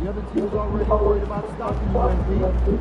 The other team's already worried about stopping you, MP.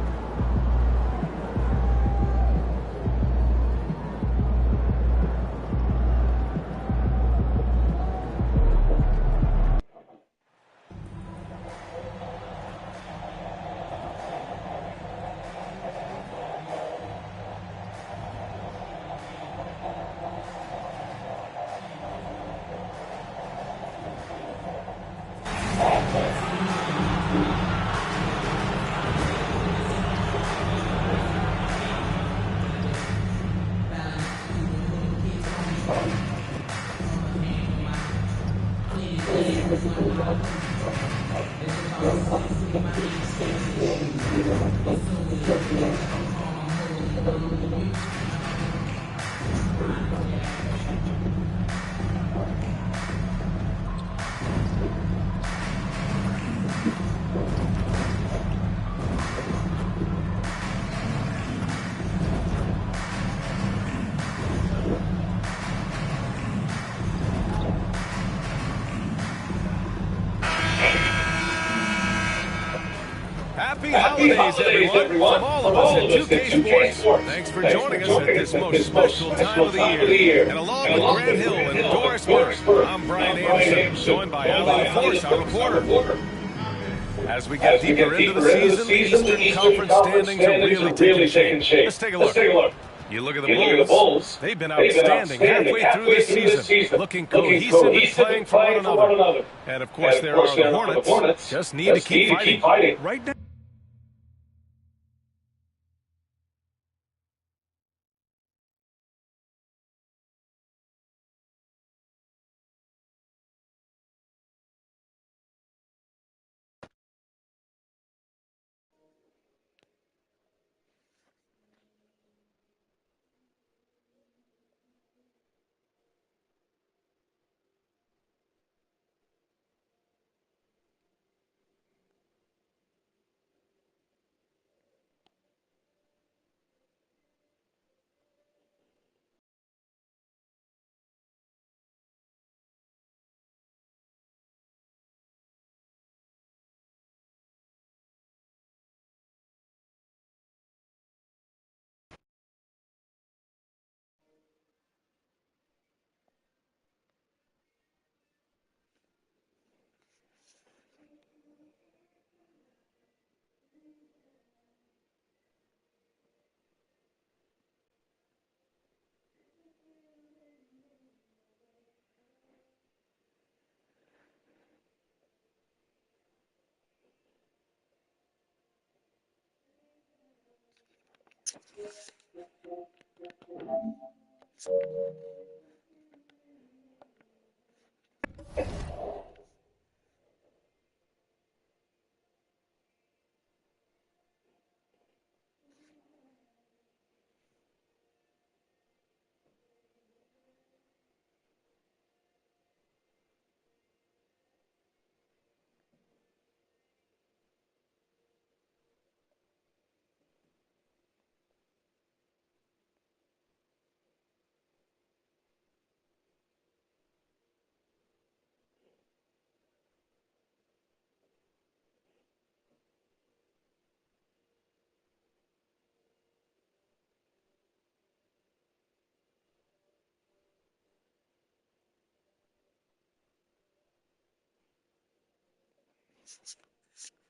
Happy holidays, everyone, from all of us at 2K Sports. Thanks for joining us at this most special time of the year. And along with Grant Hill and Doris Burke, I'm Brian Anderson, joined by Alan Force, our reporter. As we get deeper into the season, the Eastern Conference standings are really taking shape. Let's take a look. You look at the Bulls, they've been outstanding halfway through this season, looking cohesive and playing for one another. And of course, there are the Hornets, just need to keep fighting. Right now.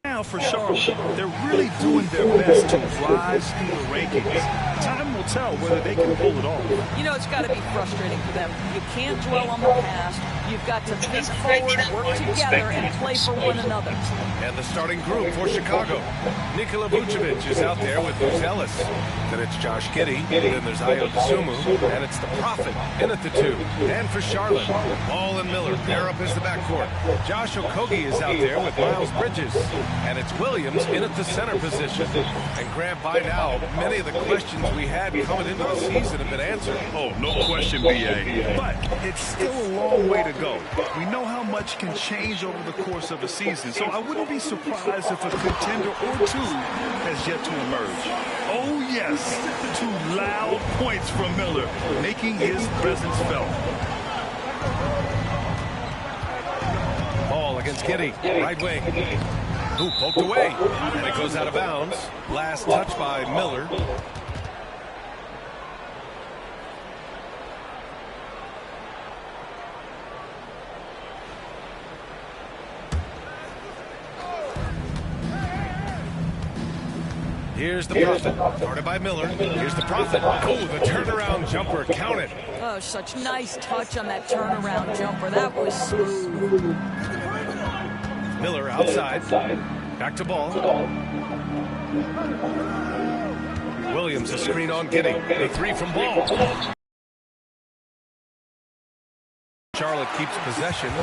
Now for Charlotte, they're really doing their best to rise through the rankings. Time will tell whether they can pull it off. You know, it's got to be frustrating for them. You can't dwell on the past. You've got to think forward, work together, and play for one another. And the starting group for Chicago. Nikola Vucevic is out there with Bruce Ellis. Then it's Josh Giddey. Then there's Ayo Dosunmu. And it's the Prophet in at the 2. And for Charlotte, Ball and Miller pair up as the backcourt. Josh Okogie is out there with Miles Bridges. And it's Williams in at the center position. And Grant, by now, many of the questions we had coming into the season have been answered. Oh, no question, B.A. But it's still a long way to go. We know how much can change over the course of a season, so I wouldn't be surprised if a contender or two has yet to emerge. Oh, yes, 2 loud points from Miller, making his presence felt. Ball against Giddey, right wing. Ooh, poked away. And it goes out of bounds. Last touch by Miller. Here's the Prophet, guarded by Miller. Here's the Prophet. Oh, the turnaround jumper counted. Oh, such nice touch on that turnaround jumper. That was smooth. Miller outside. Back to Ball. Williams a screen on Giddey. The 3 from Ball. Charlotte keeps possession.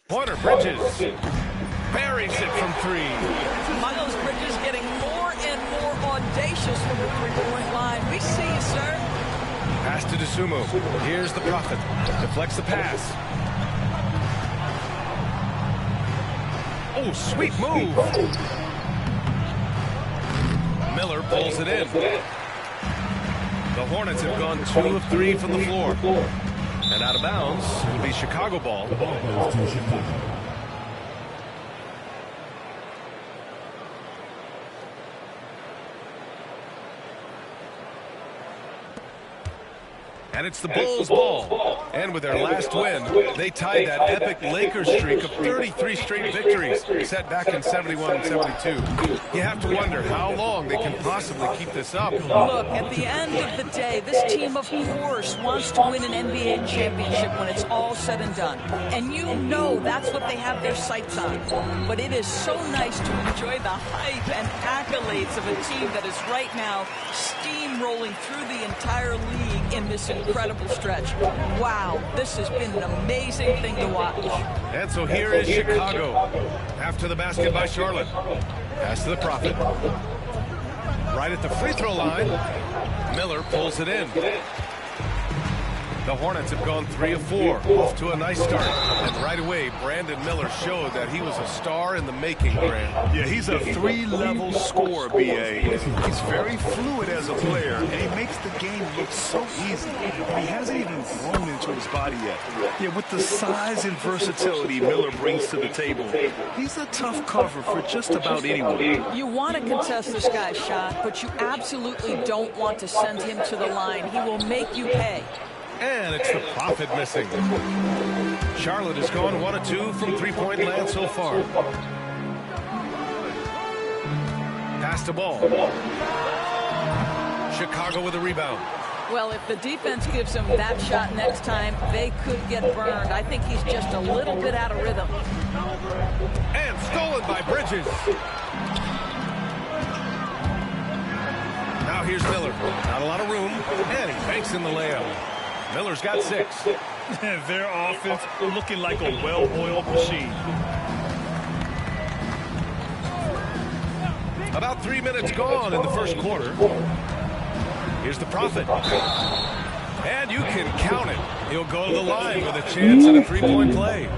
Pointer, Bridges. Buries it from 3. Miles Bridges getting more and more audacious from the 3-point line. We see you, sir. Pass to Dosunmu. Here's the Prophet. Deflects the pass. Oh, sweet move. Miller pulls it in. The Hornets have gone 2 of 3 from the floor. And out of bounds, it would be Chicago ball. The ball goes to Chicago. And it's the Bulls' ball. And with their last win, they tied that epic Lakers streak of 33 straight victories set back in 71 and 72. You have to wonder how long they can possibly keep this up. Look, at the end of the day, this team, of course, wants to win an NBA championship when it's all said and done. And you know that's what they have their sights on. But it is so nice to enjoy the hype and accolades of a team that is right now steamrolling through the entire league in this incredible stretch. Wow, this has been an amazing thing to watch. And so here is Chicago. After the basket by Charlotte. Pass to the Prophet. Right at the free throw line. Miller pulls it in. The Hornets have gone 3 of 4, off to a nice start. And right away, Brandon Miller showed that he was a star in the making, Grant. Yeah, he's a 3-level scorer, B.A. He's very fluid as a player, and he makes the game look so easy. And he hasn't even grown into his body yet. Yeah, with the size and versatility Miller brings to the table, he's a tough cover for just about anyone. You want to contest this guy's shot, but you absolutely don't want to send him to the line. He will make you pay. And it's the Prophet missing. Charlotte has gone 1 of 2 from three-point land so far. Pass the ball. Chicago with a rebound. Well, if the defense gives him that shot next time, they could get burned. I think he's just a little bit out of rhythm. And stolen by Bridges. Now here's Miller. Not a lot of room. And he banks in the layup. Miller's got 6. Their offense looking like a well-oiled machine. About 3 minutes gone in the first quarter. Here's the Prophet. And you can count it. He'll go to the line with a chance at a three-point play.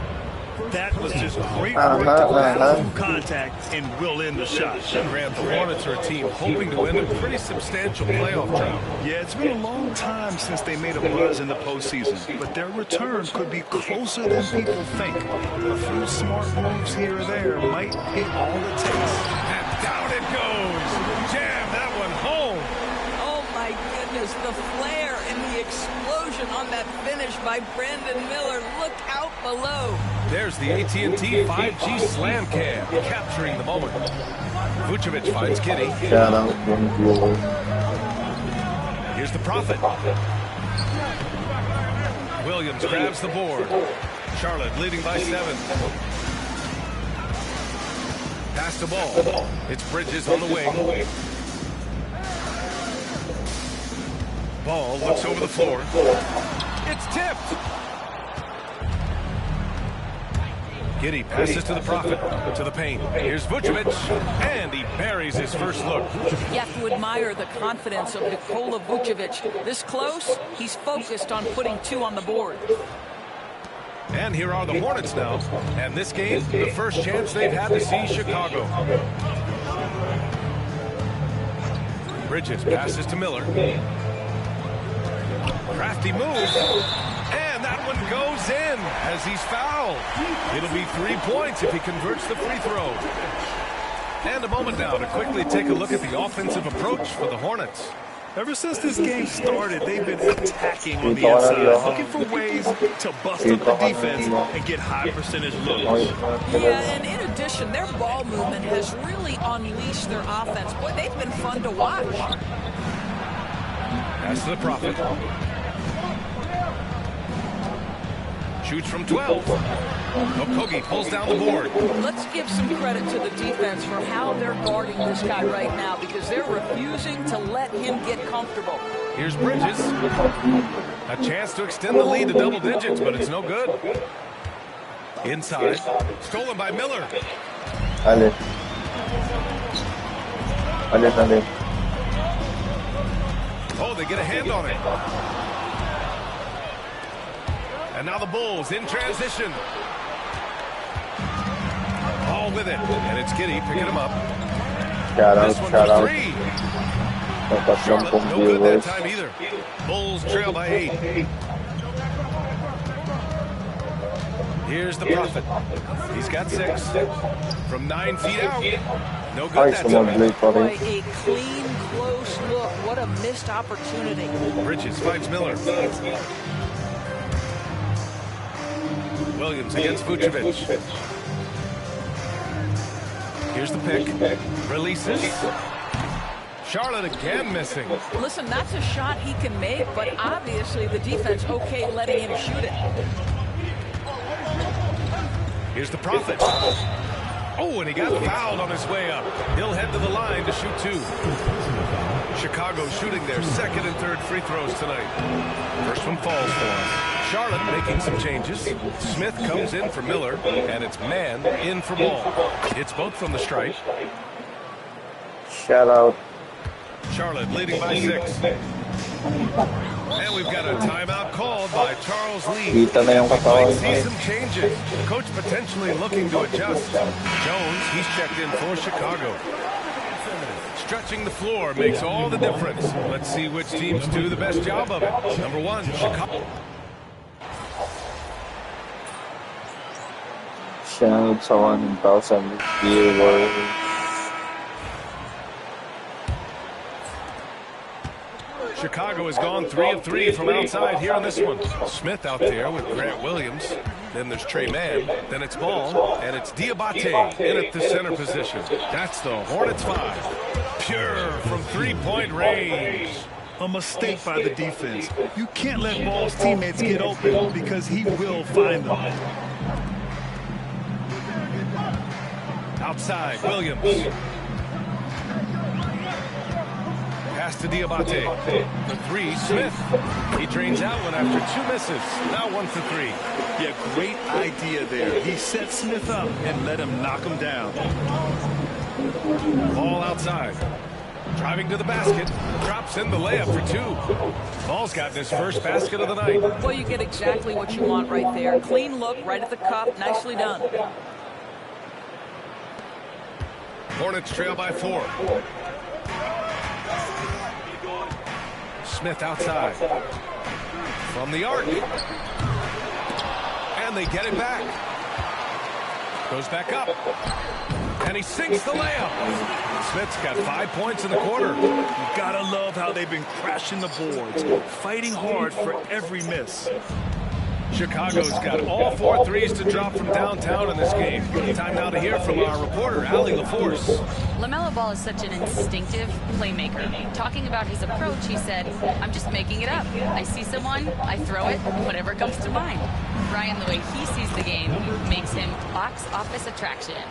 That was just great work to through contact and will end the shot. Grant, the Hornets are a team hoping to win a pretty substantial playoff drought. Yeah, it's been a long time since they made a buzz in the postseason, but their return could be closer than people think. A few smart moves here or there might be all it takes. And down it goes. Jam that one home. Oh, my goodness, the flair and the explosion on that finish by Brandon Miller. Look out below. There's the AT&T 5G Slam Cam, capturing the moment. Vucevic finds Kitty. Here's the Prophet. Williams grabs the board. Charlotte leading by 7. Pass the ball. It's Bridges on the wing. Ball looks over the floor. It's tipped. Giddy passes to the Prophet, to the paint. Here's Vucevic, and he buries his first look. You have to admire the confidence of Nikola Vucevic. This close, he's focused on putting 2 on the board. And here are the Hornets now. And this game, the first chance they've had to see Chicago. Bridges passes to Miller. Crafty move. And that one goes in as he's fouled. It'll be 3 points if he converts the free throw. And a moment now to quickly take a look at the offensive approach for the Hornets. Ever since this game started, they've been attacking on the inside, looking for ways to bust up the defense and get high percentage looks. Yeah, and in addition, their ball movement has really unleashed their offense. Boy, they've been fun to watch. Pass to the Prophet. Shoots from 12. Okogie pulls down the board. Let's give some credit to the defense for how they're guarding this guy right now, because they're refusing to let him get comfortable. Here's Bridges. A chance to extend the lead to double digits, but it's no good. Inside. Stolen by Miller. Ale. Oh, they get a hand on it. And now the Bulls in transition. All with it. And it's Giddy picking him up. This one for 3. Charlotte, no good that time either. Bulls trail by 8. Here's the Prophet. He's got 6. From 9 feet out. No good that time. Boy, a clean, close look. What a missed opportunity. Bridges finds Miller. Williams against Vucevic. Here's the pick. Releases. Charlotte again missing. Listen, that's a shot he can make, but obviously the defense okay letting him shoot it. Here's the Prophet. Oh, and he got fouled on his way up. He'll head to the line to shoot 2. Chicago shooting their second and third free throws tonight. First one falls for him. Charlotte making some changes. Smith comes in for Miller, and it's man in for Ball. It's both from the stripe. Shout out. Charlotte leading by 6. And we've got a timeout called by Charles Lee. Kita na yung katawan. Might see some changes. The coach potentially looking to adjust. Jones, he's checked in for Chicago. Stretching the floor makes all the difference. Let's see which teams do the best job of it. Number 1, Chicago. Shout out sa 1,000 viewers. Chicago has gone 3 of 3 from outside here on this one. Smith out there with Grant Williams. Then there's Trey Mann. Then it's Ball. And it's Diabate in at the center position. That's the Hornets 5. Pure from three-point range. A mistake by the defense. You can't let Ball's teammates get open because he will find them. Outside, Williams. Pass to Diabate. For 3, Smith. He drains that one after 2 misses. Now 1 for 3. Yeah, great idea there. He set Smith up and let him knock him down. Ball outside. Driving to the basket. Drops in the layup for 2. Ball's gotten his first basket of the night. Well, you get exactly what you want right there. Clean look, right at the cup. Nicely done. Hornets trail by 4. Smith outside. From the arc. And they get it back. Goes back up. And he sinks the layup. Smith's got 5 points in the quarter. You gotta love how they've been crashing the boards, fighting hard for every miss. Chicago's got all 4 threes to drop from downtown in this game. Time now to hear from our reporter, Allie LaForce. LaMelo Ball is such an instinctive playmaker. Talking about his approach, he said, I'm just making it up. I see someone, I throw it, whatever comes to mind. Ryan, the way he sees the game makes him box office attraction.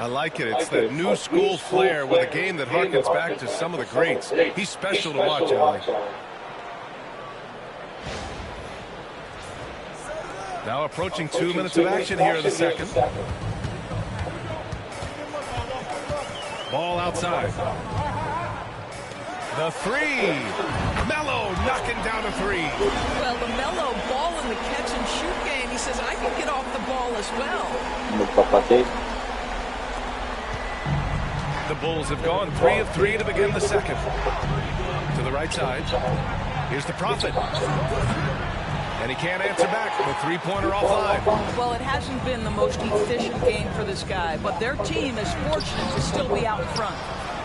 I like it. It's that new school flair with a game that harkens back to some of the greats. He's special to watch, Allie. Now approaching 2 minutes of action here in the second. Ball outside. The 3. Melo knocking down a 3. Well, LaMelo Ball in the catch and shoot game. He says, I can get off the ball as well. Magpapatid. The Bulls have gone 3 of 3 to begin the second. To the right side. Here's the Prophet. And he can't answer back. The 3-pointer offline. Well, it hasn't been the most efficient game for this guy, but their team is fortunate to still be out in front.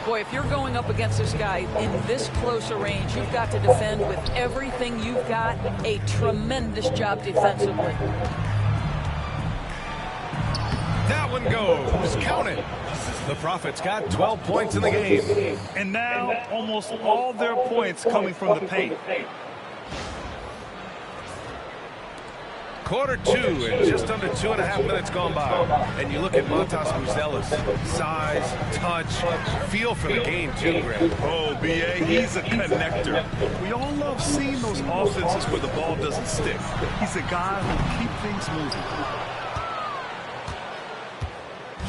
Boy, if you're going up against this guy in this close a range, you've got to defend with everything you've got. A tremendous job defensively. That one goes. Count it. The Prophet's got 12 points in the game. And now, almost all their points coming from the paint. Quarter 2 and just under 2.5 minutes gone by. And you look at Montas Buzelis. Size, touch, feel for the game too, Greg. Oh, B.A., he's a connector. We all love seeing those offenses where the ball doesn't stick. He's a guy who keeps things moving.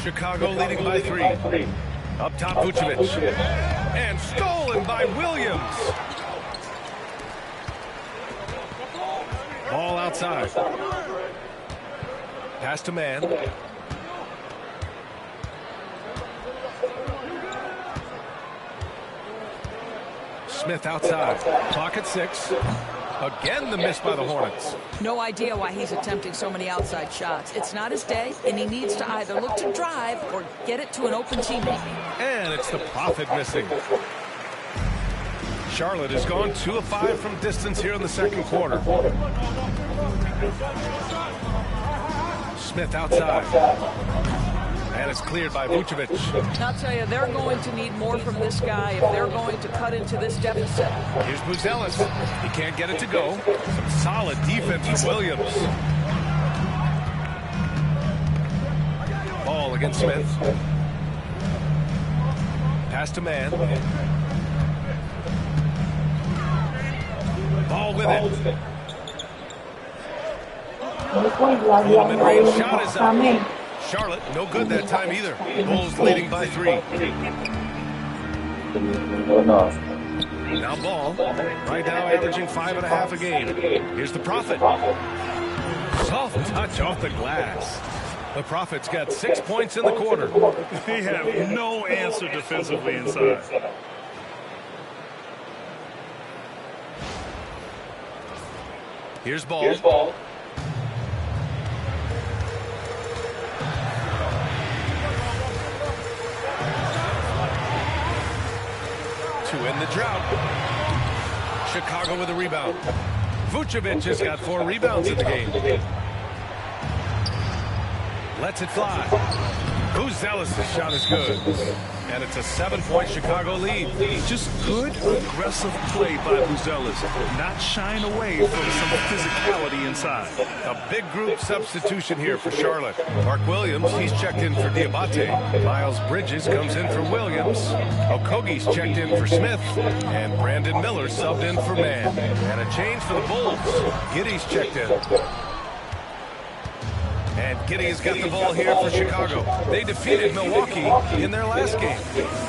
Chicago leading by 3. Up top, Vucevic. And stolen by Williams. Ball outside. Pass to Mann. Smith outside. Clock at 6. Again, the miss by the Hornets. No idea why he's attempting so many outside shots. It's not his day, and he needs to either look to drive or get it to an open teammate. And it's the Prophet missing. Charlotte has gone 2 of 5 from distance here in the second quarter. Smith outside. And it's cleared by Vucevic. I'll tell you, they're going to need more from this guy if they're going to cut into this deficit. Here's Buzelis. He can't get it to go. Some solid defense from Williams. Ball against Smith. Pass to man. Ball with it. Mid-range shot is up. Charlotte, no good that time either. Bulls leading by 3. Now Ball, right now averaging 5.5 a game. Here's the Prophet. Soft touch off the glass. The Prophet's got 6 points in the quarter. They have no answer defensively inside. Here's Ball. To end the drought. Chicago with a rebound. Vucevic has got 4 rebounds in the game. Lets it fly. Buzelis' shot is good. And it's a 7-point Chicago lead. Just good, aggressive play by Buzelis. Not shying away from some physicality inside. A big group substitution here for Charlotte. Mark Williams, he's checked in for Diabate. Miles Bridges comes in for Williams. Okogie's checked in for Smith. And Brandon Miller subbed in for Mann. And a change for the Bulls. Giddey's checked in. And Giddey has got the ball here for Chicago. They defeated Milwaukee in their last game.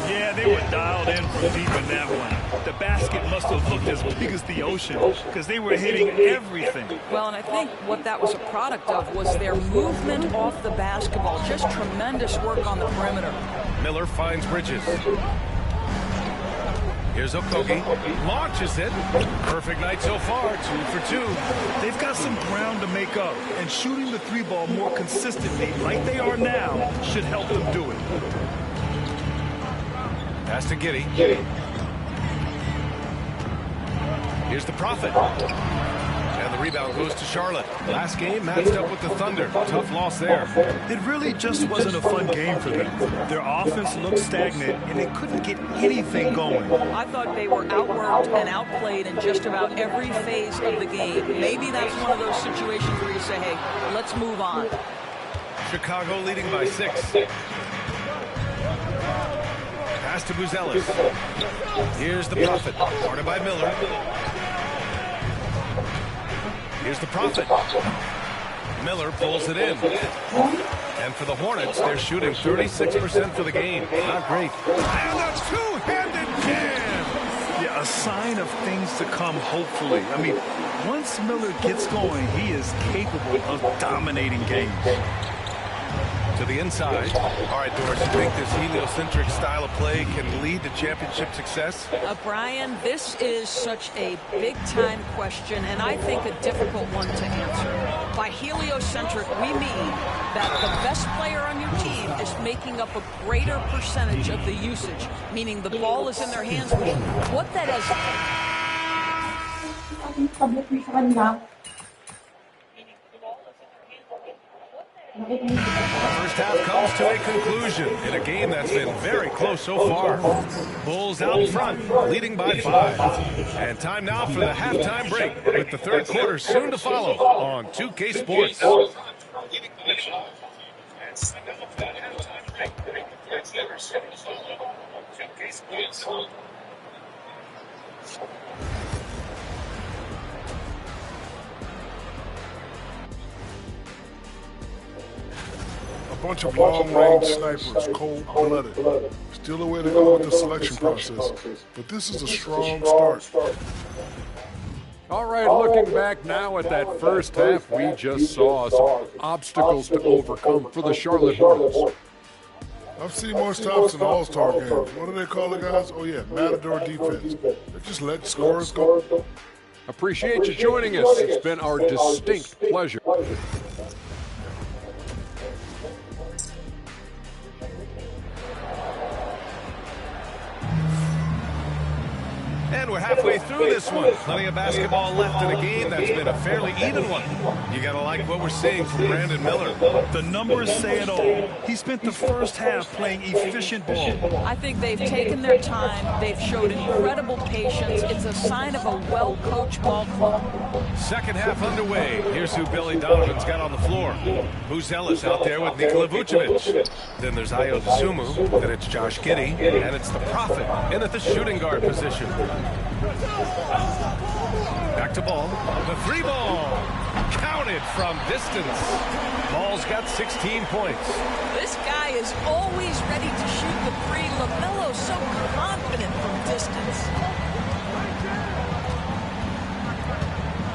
Yeah, they were dialed in from deep in that one. The basket must have looked as big as the ocean because they were hitting everything. Well, and I think what that was a product of was their movement off the basketball. Just tremendous work on the perimeter. Miller finds Bridges. Here's Okogie. Launches it. Perfect night so far. 2 for 2. They've got some ground to make up, and shooting the 3-ball more consistently, like they are now, should help them do it. Pass to Giddey. Here's the Prophet. And the rebound goes to Charlotte. Last game matched up with the Thunder. Tough loss there. It really just wasn't a fun game for them. Their offense looked stagnant, and they couldn't get anything going. I thought they were outworked and outplayed in just about every phase of the game. Maybe that's one of those situations where you say, hey, let's move on. Chicago leading by 6. Pass to Buzelis. Here's the Prophet. Guarded by Miller. Here's the Prophet. Miller pulls it in. And for the Hornets, they're shooting 36% for the game. Not great. And a two-handed jam! Yeah, a sign of things to come, hopefully. I mean, once Miller gets going, he is capable of dominating games. To the inside. All right, Doris, you think this heliocentric style of play can lead to championship success? Brian, this is such a big-time question, and I think a difficult one to answer. By heliocentric, we mean that the best player on your team is making up a greater percentage of the usage, meaning the ball is in their hands. What that is... First half comes to a conclusion in a game that's been very close so far. Bulls out front, leading by 5. And time now for the halftime break, with the third quarter soon to follow on 2K Sports. A bunch of long-range snipers, cold-blooded. Still a way to go with the selection process, but this is a strong start. All right, looking back now at that first half, we just saw some obstacles to overcome for the Charlotte Hornets. I've seen more stops in All-Star games. What do they call it, guys? Oh, yeah, Matador defense. They just let scorers go. Appreciate you joining us. It's been our distinct pleasure. And we're halfway through this one. Plenty of basketball left in a game that's been a fairly even one. You got to like what we're seeing from Brandon Miller. The numbers say it all. He spent the first half playing efficient ball. I think they've taken their time. They've showed incredible patience. It's a sign of a well-coached ball club. Second half underway. Here's who Billy Donovan's got on the floor. Buzelis out there with Nikola Vucevic. Then there's Ayo Dosunmu. Then it's Josh Giddey. And it's the Prophet in at the shooting guard position. Back to Ball. The three ball. Counted from distance. Ball's got 16 points. This guy is always ready to shoot the three. LaMelo's so confident from distance.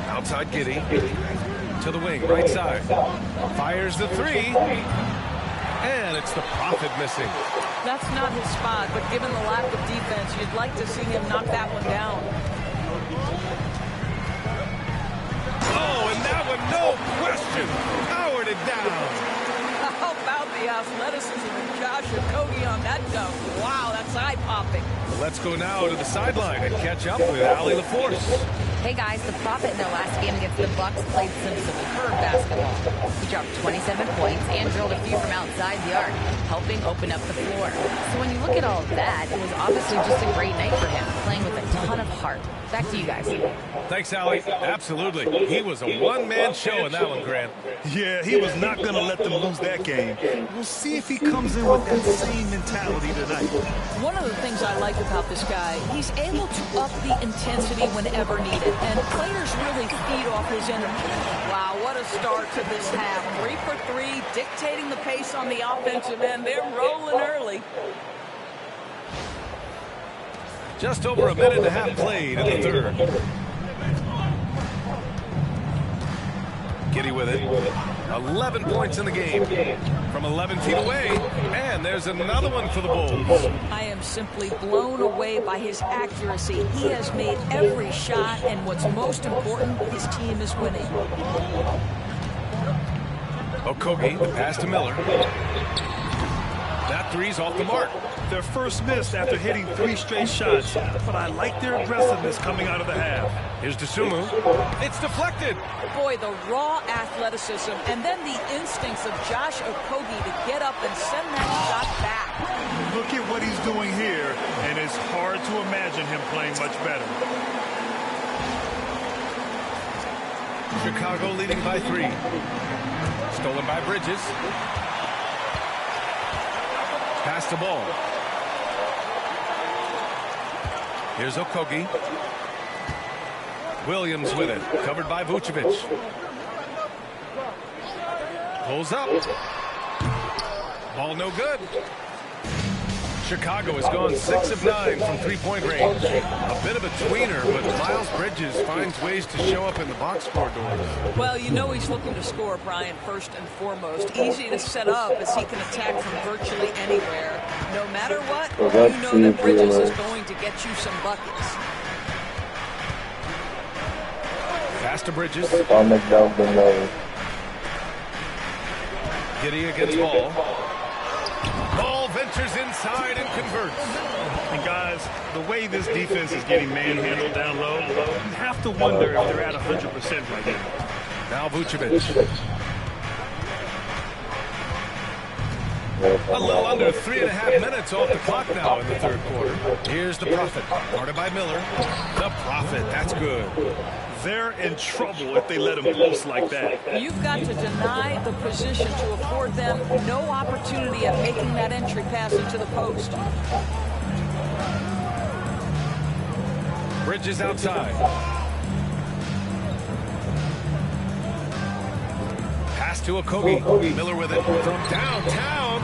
Outside Giddey. To the wing, right side. Fires the three. And it's the Prophet missing. That's not his spot, but given the lack of defense, you'd like to see him knock that one down. Oh, and that one, no question, powered it down. How about the athleticism of Josh Okogie on that dunk? Wow, that's eye-popping. Let's go now to the sideline and catch up with Allie LaForce. Hey guys, the Prophet in their last game against the Bucks played some superb basketball. He dropped 27 points and drilled a few from outside the arc, helping open up the floor. So when you look at all of that, it was obviously just a great night for him, playing with a ton of heart. Back to you guys. Thanks, Allie. Absolutely. He was a one-man show in that one, Grant. Yeah, he was not going to let them lose that game. We'll see if he comes in with that same mentality tonight. One of the things I like about this guy, he's able to up the intensity whenever needed, and players really feed off his energy. Wow, what a start to this half. 3 for 3, dictating the pace on the offensive end. They're rolling early. Just over a minute and a half played in the third. Giddey with it. 11 points in the game. From 11 feet away. And there's another one for the Bulls. I am simply blown away by his accuracy. He has made every shot, and what's most important, his team is winning. Okogie, the pass to Miller. That three's off the mark. Their first miss after hitting 3 straight shots, but I like their aggressiveness coming out of the half. Here's Dosunmu. It's deflected. Boy, the raw athleticism and then the instincts of Josh Okogie to get up and send that shot back. Look at what he's doing here, and it's hard to imagine him playing much better. Chicago leading by 3. Stolen by Bridges. Pass the ball. Here's Okogie. Williams with it. Covered by Vucevic. Pulls up. Ball no good. Chicago has gone 6 of 9 from three-point range. A bit of a tweener, but Miles Bridges finds ways to show up in the box score doors. Well, you know he's looking to score, Brian, first and foremost. Easy to set up as he can attack from virtually anywhere. No matter what, you know that Bridges is going to get you some buckets. Pass to Bridges. Giddey against Ball. Ball ventures inside and converts. And guys, the way this defense is getting manhandled down low, you have to wonder if they're at 100% right now. Now Vucevic. A little under 3.5 minutes off the clock now in the third quarter. Here's the Prophet, guarded by Miller. The Prophet, that's good. They're in trouble if they let him post like that. You've got to deny the position to afford them no opportunity of making that entry pass into the post. Bridges outside. Pass to Okogie. Miller with it from downtown.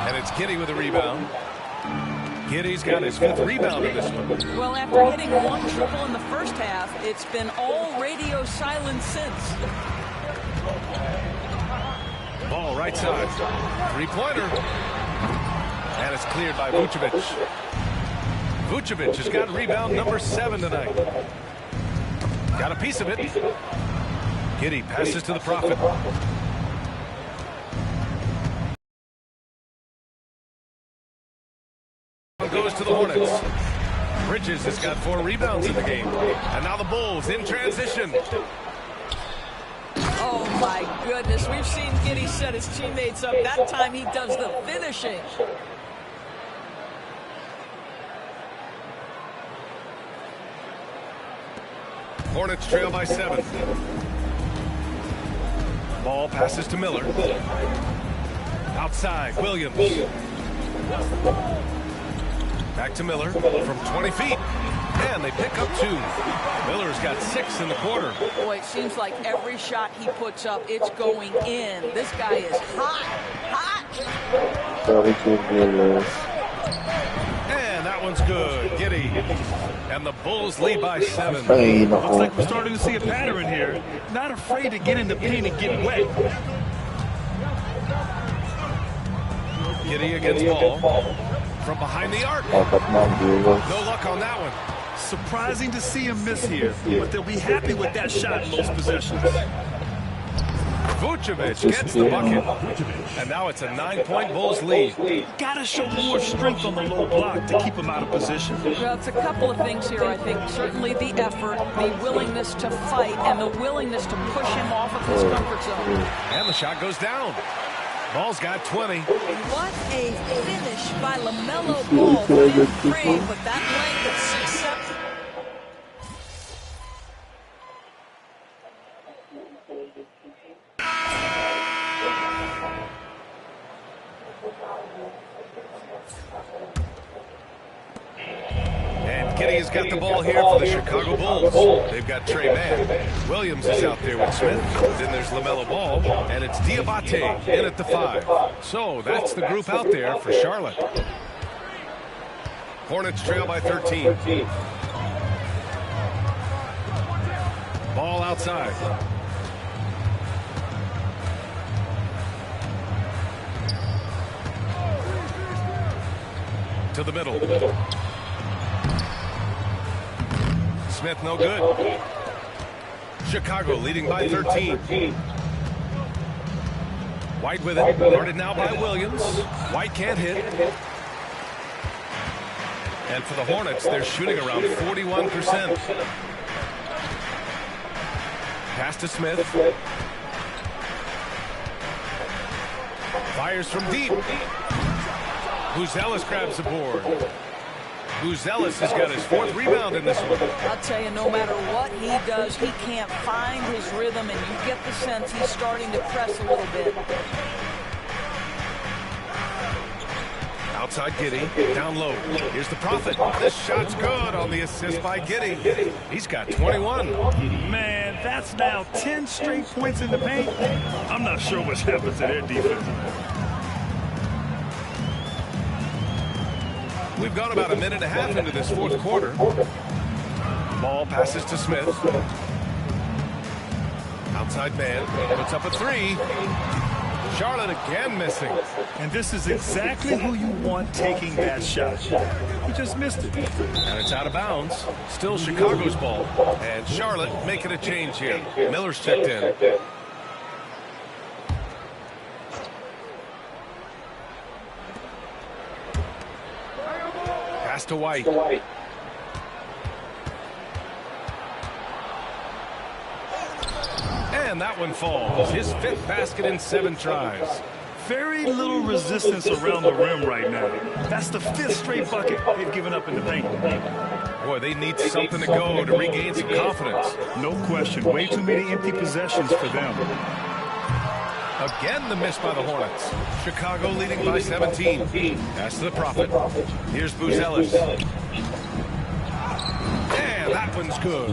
And it's Giddey with a rebound. Giddey's got his 5th rebound in this one. Well, after hitting 1 triple in the first half, it's been all radio silence since. Ball right side. 3-pointer. And it's cleared by Vucevic. Vucevic has got rebound number 7 tonight. Got a piece of it. Giddey passes to the Prophet. Goes to the Hornets. Bridges has got 4 rebounds in the game. And now the Bulls in transition. Oh, my goodness. We've seen Giddey set his teammates up. That time he does the finishing. Hornets trail by 7. Ball passes to Miller. Outside, Williams. Back to Miller from 20 feet. And they pick up 2. Miller's got 6 in the quarter. Boy, it seems like every shot he puts up, it's going in. This guy is hot, hot. And that one's good. Giddey. And the Bulls lead by 7. Looks like we're starting to see a pattern here. Not afraid to get in the paint and get wet. Giddey against Ball. From behind the arc. No luck on that one. Surprising to see him miss here, but they'll be happy with that shot in most possessions. Vucevic gets the bucket. And now it's a 9-point Bulls lead. Gotta show more strength on the low block to keep him out of position. Well, it's a couple of things here, I think. Certainly the effort, the willingness to fight, and the willingness to push him off of his comfort zone. And the shot goes down. Ball's got 20. What a finish by LaMelo Ball. Free, but that length is 6'7". Giddey's got the ball here for the Chicago Bulls. They've got Trey Mann. Williams is out there with Smith. Then there's LaMelo Ball. And it's Diabate in at the 5. So that's the group out there for Charlotte. Hornets trail by 13. Ball outside. To the middle. Smith no good. Chicago leading by 13. White with it. Guarded now by Williams. White can't hit. And for the Hornets, they're shooting around 41%. Pass to Smith. Fires from deep. Buzelis grabs the board. Buzelis has got his 4th rebound in this one. I'll tell you, no matter what he does, he can't find his rhythm, and you get the sense he's starting to press a little bit. Outside Giddey, down low. Here's the Prophet. This shot's good on the assist by Giddey. He's got 21. Man, that's now 10 straight points in the paint. I'm not sure what's happened to their defense. We've gone about a minute and a half into this 4th quarter. Ball passes to Smith. Outside man puts up a 3. Charlotte again missing. And this is exactly who you want taking that shot. He just missed it. And it's out of bounds. Still Chicago's ball. And Charlotte making a change here. Miller's checked in. Pass to White. And that one falls. His 5th basket in 7 tries. Very little resistance around the rim right now. That's the 5th straight bucket they've given up in the paint. Boy, they need something to go to regain some confidence. No question. Way too many empty possessions for them. Again, the miss by the Hornets. Chicago leading by 17. Pass to the Prophet. Here's Buzelis. And that one's good.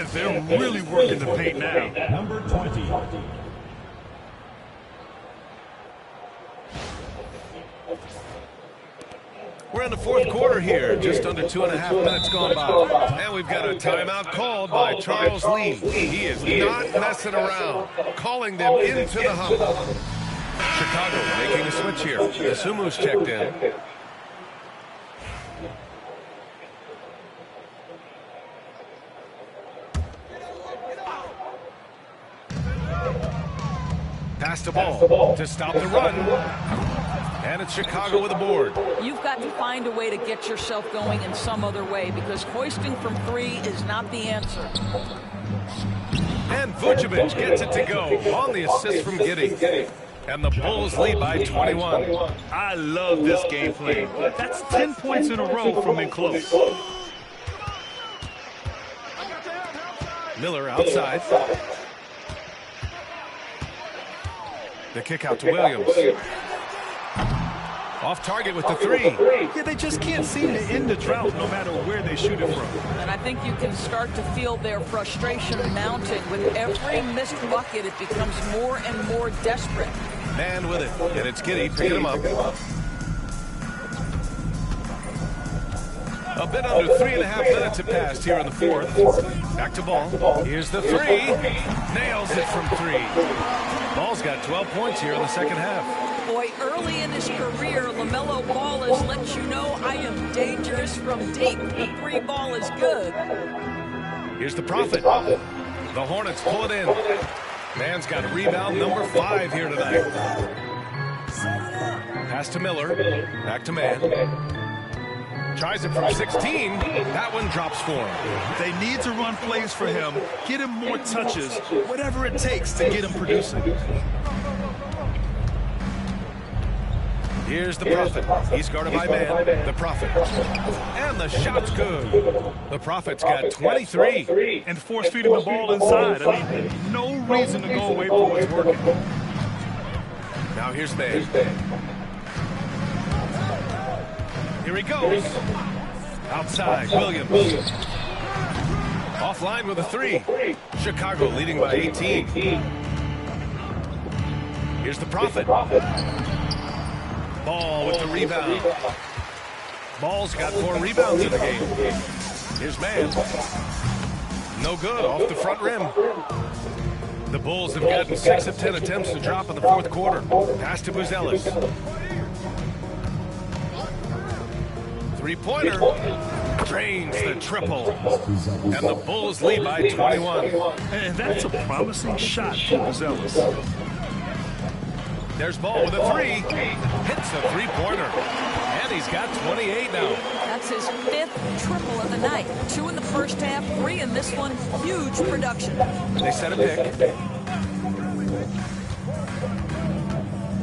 They're really working the paint now. Number 20. We're in the 4th quarter here. Just under 2.5 minutes gone by. And we've got a timeout called by Charles Lee. He is not messing around. Calling them into the hump. Chicago making a switch here. Asumu's checked in. Pass the ball to stop the run. And it's Chicago with a board. You've got to find a way to get yourself going in some other way, because hoisting from 3 is not the answer. And Vucevic gets it to go on the assist from Giddey. And the Bulls lead by 21. I love this game plan. That's 10 points in a row from in close. Miller outside. The kick out to Williams. Off target with the 3. Yeah, they just can't seem to end the drought no matter where they shoot it from. And I think you can start to feel their frustration mounting. With every missed bucket, it becomes more and more desperate. Man with it, and it's Giddey picking him up. A bit under 3.5 minutes have passed here in the fourth. Back to Ball. Here's the 3. Nails it from 3. Ball's got 12 points here in the second half. Boy, early in his career, LaMelo Ball has let you know I am dangerous from deep. The 3 ball is good. Here's the Prophet. The Hornets pull it in. Man's got rebound number 5 here tonight. Pass to Miller. Back to Man. Tries it from 16. That one drops for him. They need to run plays for him, get him more touches, whatever it takes to get him producing. Here's the Prophet. He's guarded by Man. The Prophet. And the shot's good. The Prophet's got 23. And force feeding the ball inside. I mean, no reason to go away from what's working. Now here's Man. Here he goes. Outside, Williams. Offline with a 3. Chicago leading by 18. Here's the Prophet. Ball with the rebound. Ball's got 4 rebounds in the game. Here's Man. No good, off the front rim. The Bulls have gotten 6 of 10 attempts to drop in the fourth quarter. Pass to Buzelis. 3-pointer. Drains the triple. And the Bulls lead by 21. And that's a promising shot for Buzelis. There's Ball with a 3. Hits a 3-pointer. And he's got 28 now. That's his 5th triple of the night. 2 in the first half, 3 in this one. Huge production. They set a pick.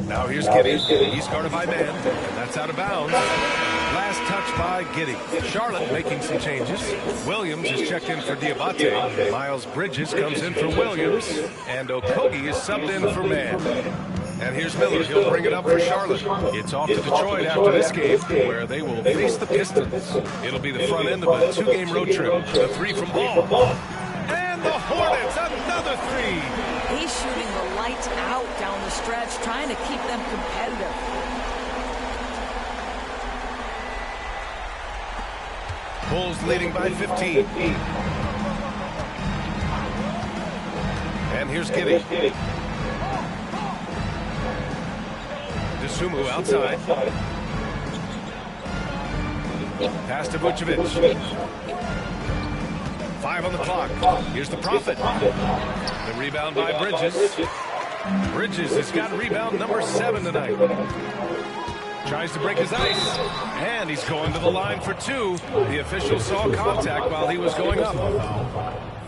Now here's Giddey. He's guarded by Man. And that's out of bounds. Last touch by Giddey. Charlotte making some changes. Williams is checked in for Diabate. Miles Bridges comes in for Williams. And Okogie is subbed in for Man. And here's Miller. He'll bring it up for Charlotte. It's off to Detroit after this game, where they will face the Pistons. It'll be the front end of a 2-game road trip. The 3 from Ball. And the Hornets, another 3. He's shooting the lights out down the stretch, trying to keep them competitive. Bulls leading by 15. And here's Giddey. Sumu outside. Pass to Vucevic. 5 on the clock. Here's the Prophet. The rebound by Bridges. Bridges has got rebound number 7 tonight. Tries to break his ice. And he's going to the line for 2. The official saw contact while he was going up.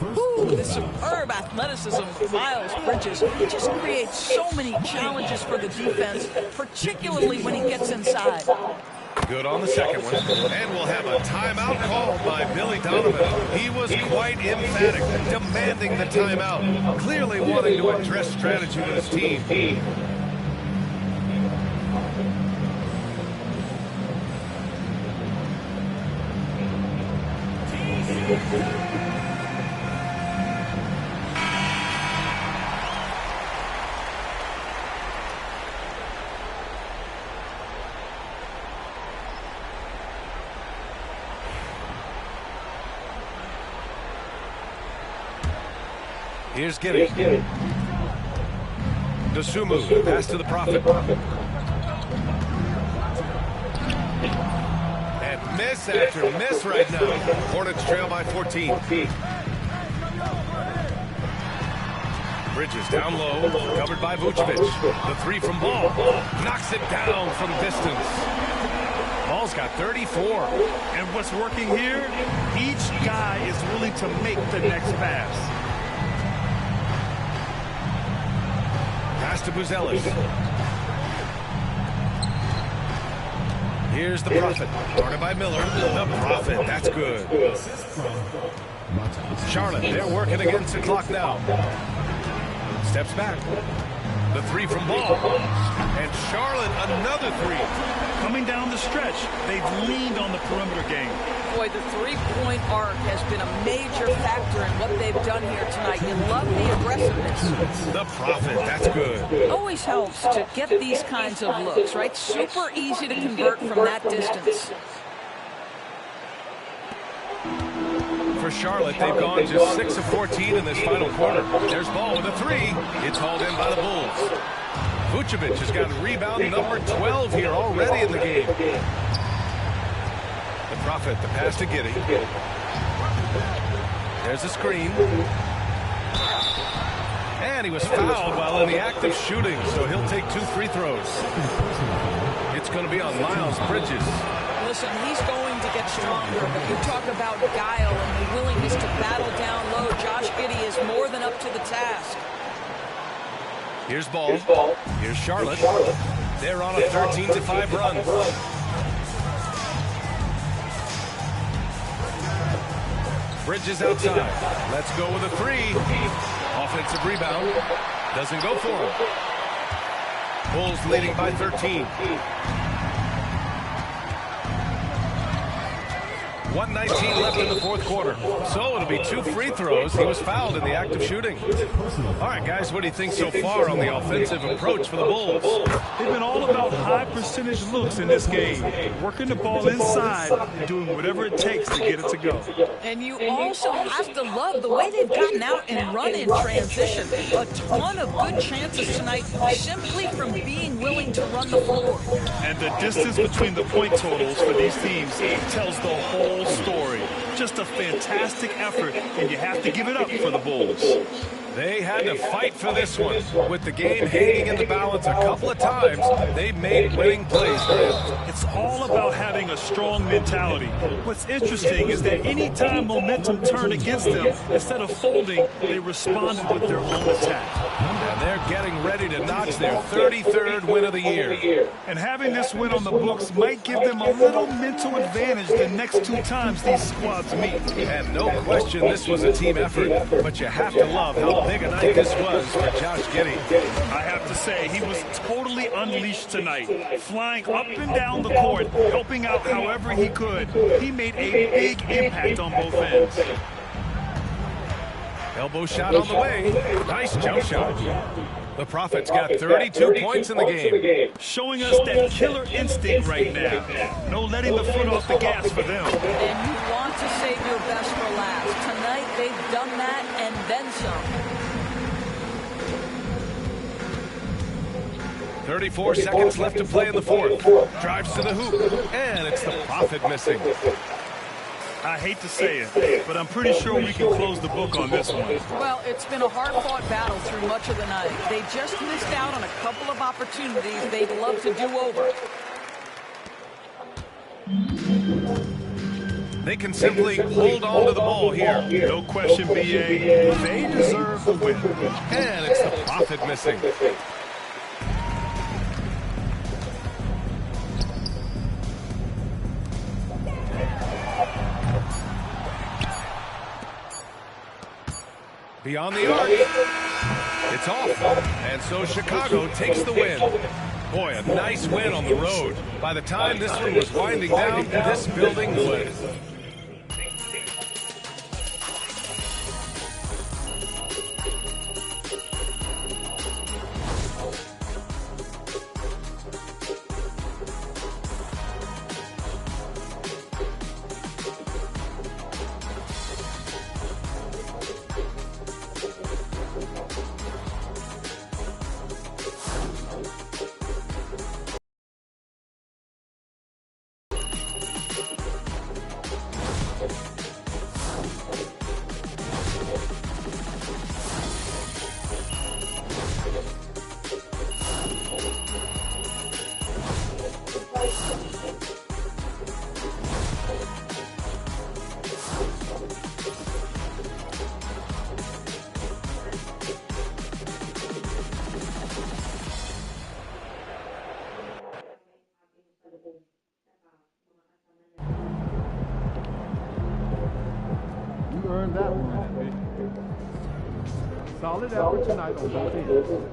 Ooh, the superb athleticism of Miles Bridges. He just creates so many challenges for the defense, particularly when he gets inside. Good on the second one. And we'll have a timeout called by Billy Donovan. He was quite emphatic, demanding the timeout, clearly wanting to address strategy with his team. Here's Giddey. Dosunmu, pass to the Prophet. And miss after miss right now. Hornets trail by 14. Bridges down low, covered by Vucevic. The three from Ball. Knocks it down from distance. Ball's got 34. And what's working here? Each guy is willing to make the next pass. Pass to Buzelis. Here's the Prophet. Guarded by Miller. The Prophet. That's good. Charlotte, they're working against the clock now. Steps back. The three from Ball. And Charlotte, another three. Coming down the stretch, they've leaned on the perimeter game. Boy, the three-point arc has been a major factor in what they've done here tonight. You love the aggressiveness. The Prophet, that's good. Always helps to get these kinds of looks, right? Super easy to convert from that distance. For Charlotte, they've gone just 6 of 14 in this final quarter. There's Ball with a three. It's hauled in by the Bulls. Vucevic has got rebound number 12 here already in the game. The Prophet, the pass to Giddey. There's a screen. And he was fouled while in the act of shooting, so he'll take 2 free throws. It's going to be on Miles Bridges. Listen, he's going to get stronger, but you talk about guile and the willingness to battle down low. Josh Giddey is more than up to the task. Here's Ball. Here's Charlotte. They're on a 13-5 run. Bridges outside. Let's go with a three. Offensive rebound. Doesn't go for him. Bulls leading by 13. 1:19 left in the fourth quarter. So it'll be 2 free throws. He was fouled in the act of shooting. All right, guys, what do you think so far on the offensive approach for the Bulls? They've been all about high percentage looks in this game. Working the ball inside and doing whatever it takes to get it to go. And you also have to love the way they've gotten out and run in transition. A ton of good chances tonight simply from being willing to run the floor. And the distance between the point totals for these teams tells the whole story. Just a fantastic effort, and you have to give it up for the Bulls. They had to fight for this one. With the game hanging in the balance a couple of times, they made winning plays. It's all about having a strong mentality. What's interesting is that anytime momentum turned against them, instead of folding, they responded with their own attack. And they're getting ready to notch their 33rd win of the year. And having this win on the books might give them a little mental advantage the next 2 times these squads meet. And no question this was a team effort, but you have to love how big a night this was for Josh Giddey. I have to say, he was totally unleashed tonight, flying up and down the court, helping out however he could. He made a big impact on both ends. Elbow shot on the way. Nice jump shot. The Prophet's got 32 points in the game. Showing us that killer instinct right now. No letting the foot off the gas for them. And you want to save your best for last. Tonight, they've done that and then some. 34 seconds left to play in the fourth. Drives to the hoop. And it's the Prophet missing. I hate to say it, but I'm pretty sure we can close the book on this one. Well, it's been a hard-fought battle through much of the night. They just missed out on a couple of opportunities they'd love to do over. They can simply hold on to the ball here. No question, B.A. They deserve the win. And it's the Prophet missing. Beyond the arc. It's off. And so Chicago takes the win. Boy, a nice win on the road. By the time this one was winding down, this building would. You earned that one, Andy. Solid effort tonight on both ends.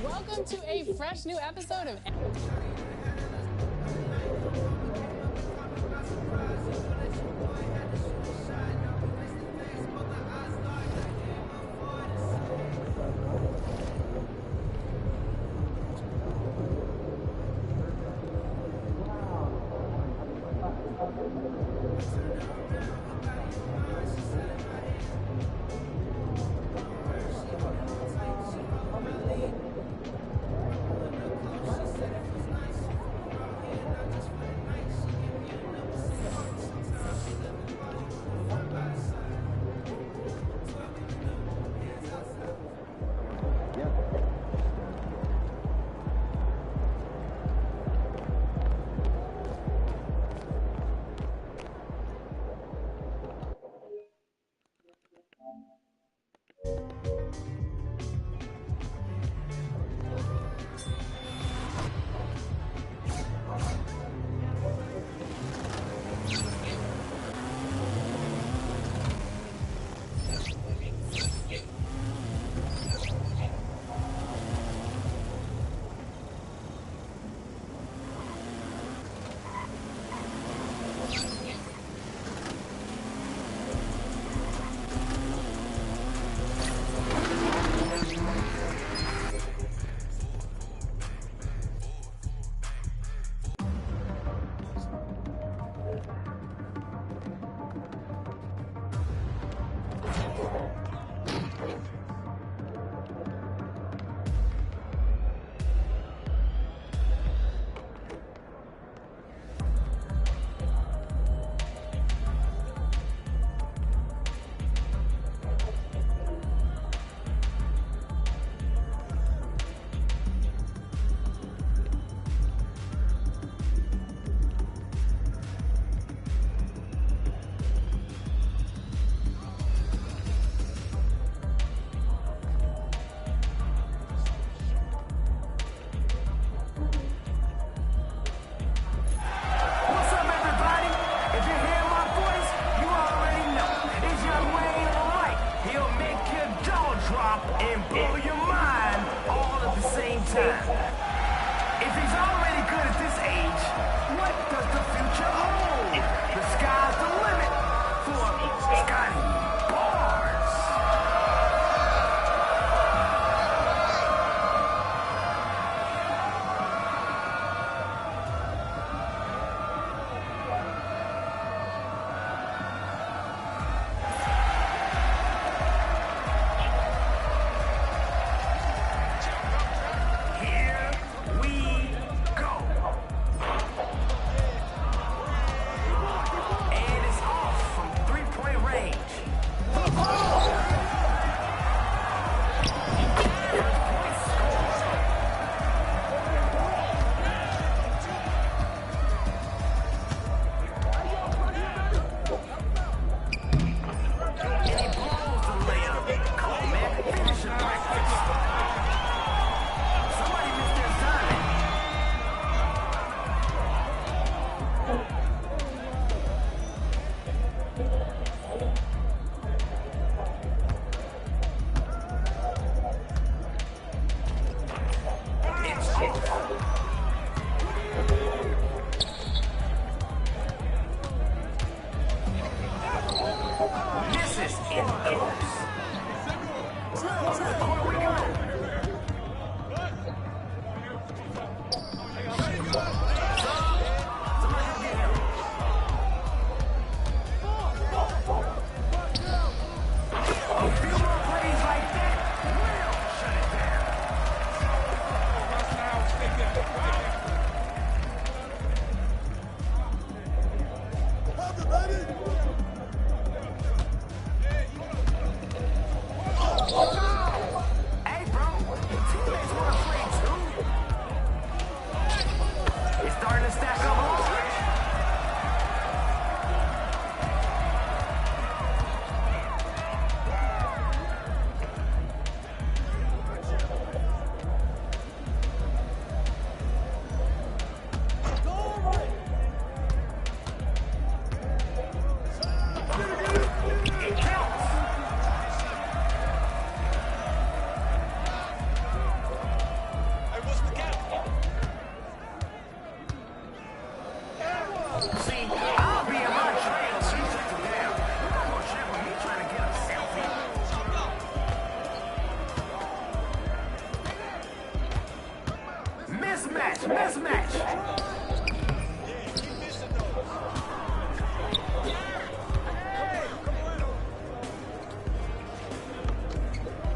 Welcome to a fresh new episode of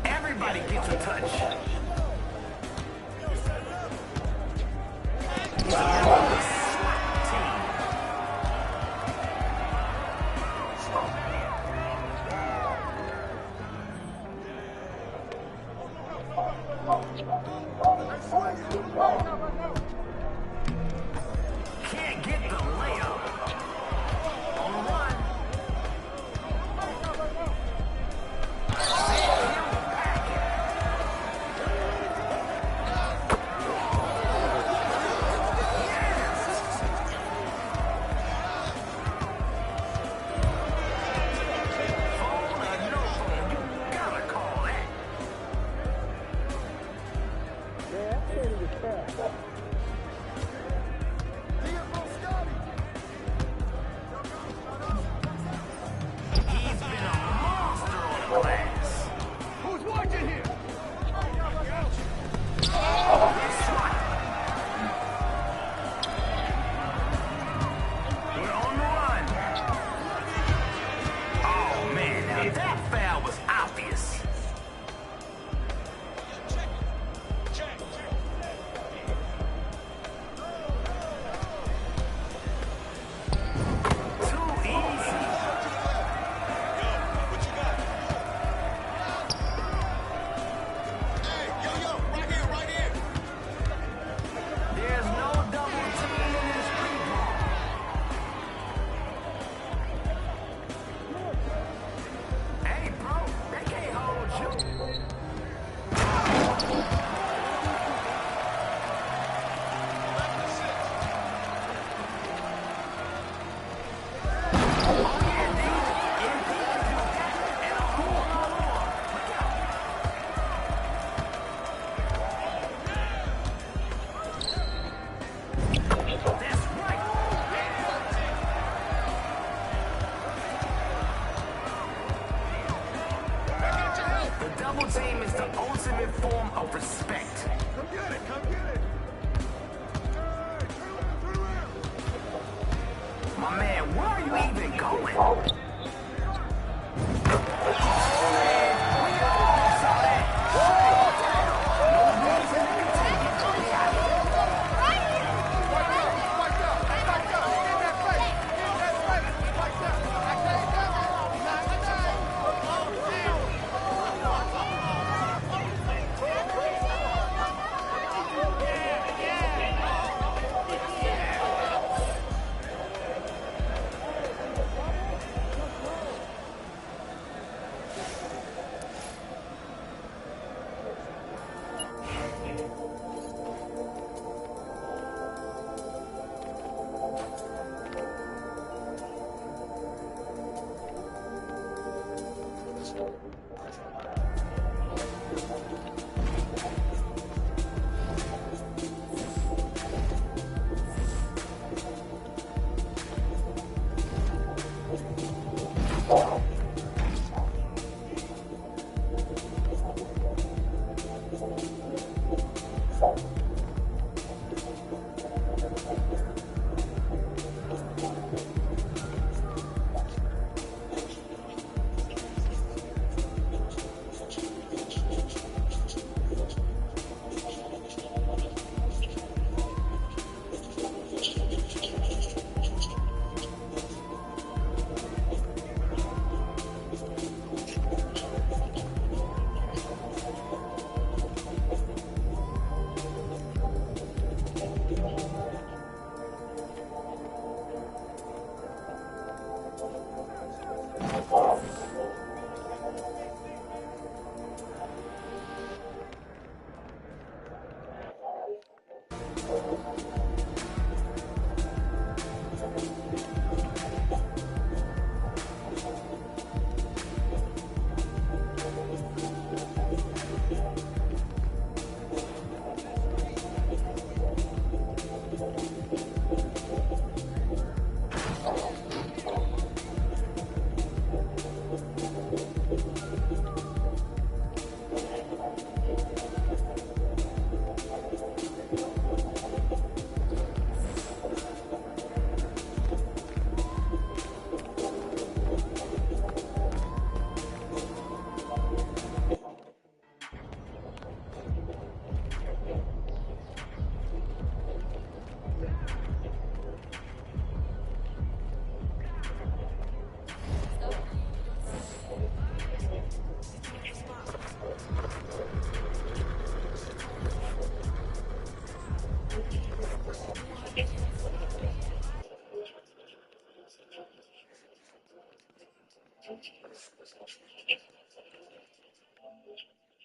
Everybody gets a touch. Can't get the layup. On one. He's been a monster on the glass. Who's watching here? We're on the run. Oh, man, now that foul was obvious. Too easy. There's no double team in this free ball. Hey, bro, they can't hold you. That's right. The double team is the ultimate form of respect. Come get it, come get it. Hey, turn around. My man, where are you even going?